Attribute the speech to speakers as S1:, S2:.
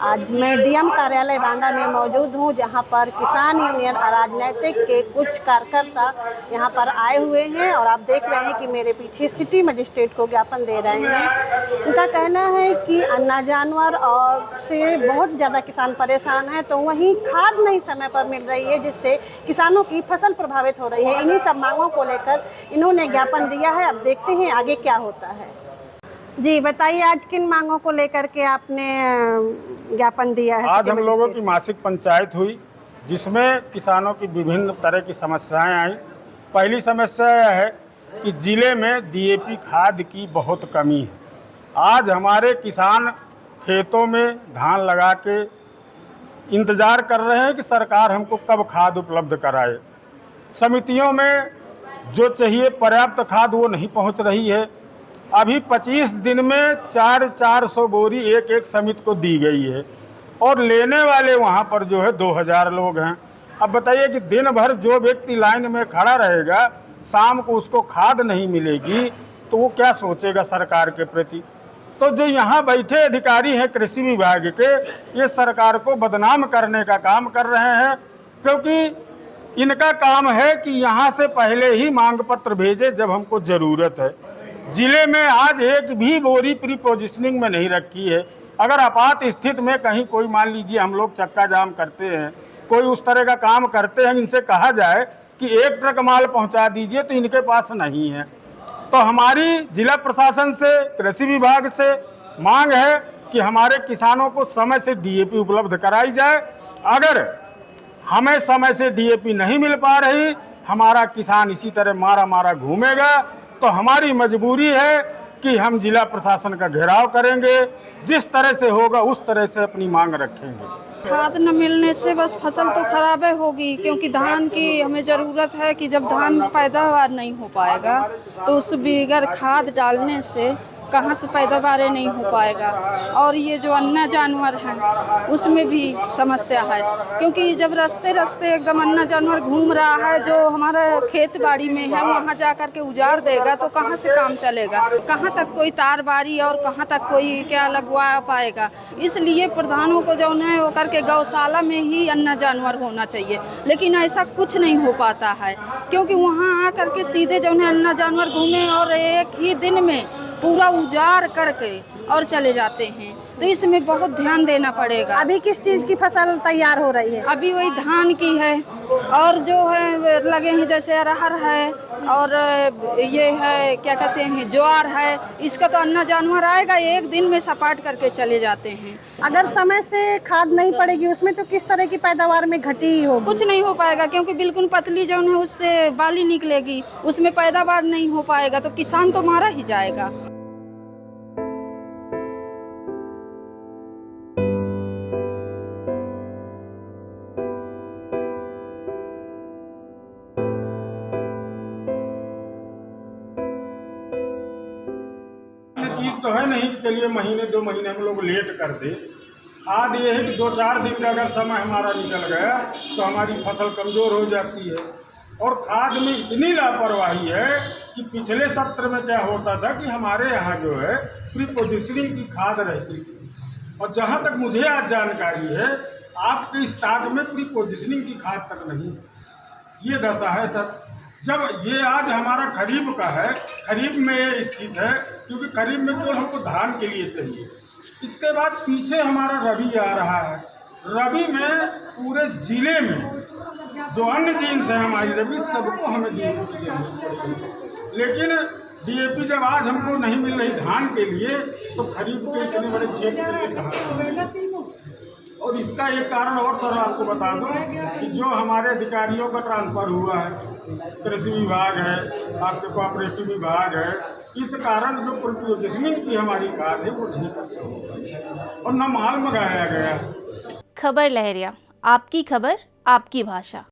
S1: आज मैं डीएम कार्यालय बांदा में मौजूद हूं, जहां पर किसान यूनियन और राजनीतिक के कुछ कार्यकर्ता यहां पर आए हुए हैं और आप देख रहे हैं कि मेरे पीछे सिटी मजिस्ट्रेट को ज्ञापन दे रहे हैं। उनका कहना है कि अन्ना जानवर और से बहुत ज़्यादा किसान परेशान हैं, तो वहीं खाद नहीं समय पर मिल रही है, जिससे किसानों की फसल प्रभावित हो रही है। इन्हीं सब मांगों को लेकर इन्होंने ज्ञापन दिया है। अब देखते हैं आगे क्या होता है। जी बताइए, आज किन मांगों को लेकर के आपने ज्ञापन दिया है?
S2: आज हम लोगों की मासिक पंचायत हुई, जिसमें किसानों की विभिन्न तरह की समस्याएं आई। पहली समस्या यह है कि जिले में डीएपी खाद की बहुत कमी है। आज हमारे किसान खेतों में धान लगा के इंतज़ार कर रहे हैं कि सरकार हमको कब खाद उपलब्ध कराए। समितियों में जो चाहिए पर्याप्त खाद वो नहीं पहुंच रही है। अभी 25 दिन में 400 बोरी एक समिति को दी गई है और लेने वाले वहाँ पर जो है 2000 लोग हैं। अब बताइए कि दिन भर जो व्यक्ति लाइन में खड़ा रहेगा, शाम को उसको खाद नहीं मिलेगी तो वो क्या सोचेगा सरकार के प्रति। तो जो यहाँ बैठे अधिकारी हैं कृषि विभाग के, ये सरकार को बदनाम करने का काम कर रहे हैं, क्योंकि इनका काम है कि यहाँ से पहले ही मांग पत्र भेजे जब हमको ज़रूरत है। जिले में आज एक भी बोरी प्री पोजिशनिंग में नहीं रखी है। अगर आपात स्थिति में कहीं कोई, मान लीजिए हम लोग चक्का जाम करते हैं, कोई उस तरह का काम करते हैं, इनसे कहा जाए कि एक ट्रक माल पहुंचा दीजिए, तो इनके पास नहीं है। तो हमारी जिला प्रशासन से, कृषि विभाग से मांग है कि हमारे किसानों को समय से डीएपी उपलब्ध कराई जाए। अगर हमें समय से डीएपी नहीं मिल पा रही, हमारा किसान इसी तरह मारा मारा घूमेगा, तो हमारी मजबूरी है कि हम जिला प्रशासन का घेराव करेंगे। जिस तरह से होगा उस तरह से अपनी मांग रखेंगे।
S3: खाद न मिलने से बस फसल तो खराब होगी, क्योंकि धान की हमें ज़रूरत है कि जब धान पैदावार नहीं हो पाएगा तो उस बगैर खाद डालने से कहाँ से पैदावार नहीं हो पाएगा। और ये जो अन्ना जानवर हैं उसमें भी समस्या है, क्योंकि जब रास्ते रास्ते एकदम अन्ना जानवर घूम रहा है, जो हमारा खेत बाड़ी में है, वहाँ जा कर के उजाड़ देगा तो कहाँ से काम चलेगा, कहाँ तक कोई तार बारी और कहाँ तक कोई क्या लगवा पाएगा। इसलिए प्रधानों को जो है वो करके गौशाला में ही अन्ना जानवर होना चाहिए, लेकिन ऐसा कुछ नहीं हो पाता है, क्योंकि वहाँ आकर के सीधे जो है अन्ना जानवर घूमे और एक ही दिन में पूरा उजाड़ करके और चले जाते हैं। तो इसमें बहुत ध्यान देना पड़ेगा।
S1: अभी किस चीज़ की फसल तैयार हो रही है?
S3: अभी वही धान की है, और जो है लगे हैं जैसे अरहर है और ये है क्या कहते हैं ज्वार है, इसका तो अन्ना जानवर आएगा एक दिन में सपाट करके चले जाते हैं।
S1: अगर समय से खाद नहीं पड़ेगी उसमें, तो किस तरह की पैदावार में घटी होगी?
S3: कुछ नहीं हो पाएगा, क्योंकि बिल्कुल पतली जो है उससे बाली निकलेगी, उसमें पैदावार नहीं हो पाएगा, तो किसान तो मारा ही जाएगा।
S2: चीज तो है नहीं कि चलिए महीने 2 महीने हम लोग लेट कर दे। खाद ये है कि 2-4 दिन का अगर समय हमारा निकल गया तो हमारी फसल कमज़ोर हो जाती है। और खाद में इतनी लापरवाही है कि पिछले सत्र में क्या होता था कि हमारे यहाँ जो है प्री पोजिशनिंग की खाद रहती थी, और जहाँ तक मुझे आज जानकारी है आपके स्टॉक में प्री पोजिशनिंग की खाद तक नहीं। ये दशा है सर। जब ये आज हमारा खरीफ का है, खरीफ में ये स्थित है, क्योंकि खरीफ में केवल हमको धान के लिए चाहिए। इसके बाद पीछे हमारा रबी आ रहा है। रबी में पूरे जिले में जो अन्य जीन्स है हमारी रबी, सबको हमें डीएपी की जरूरत पड़ेगी। लेकिन डीएपी जब आज हमको नहीं मिल रही धान के लिए, तो खरीफ के इतने बड़े क्षेत्र के लिए कहाँ से? और इसका एक कारण और सर आपको बता दूं कि जो हमारे अधिकारियों का ट्रांसफ़र हुआ है, कृषि विभाग है, आपके कोऑपरेटिव विभाग है, इस कारण जो प्री पोजिशनिंग की हमारी खाद है वो नहीं करते और न माल मंगाया गया।
S4: खबर लहरिया, आपकी खबर आपकी भाषा।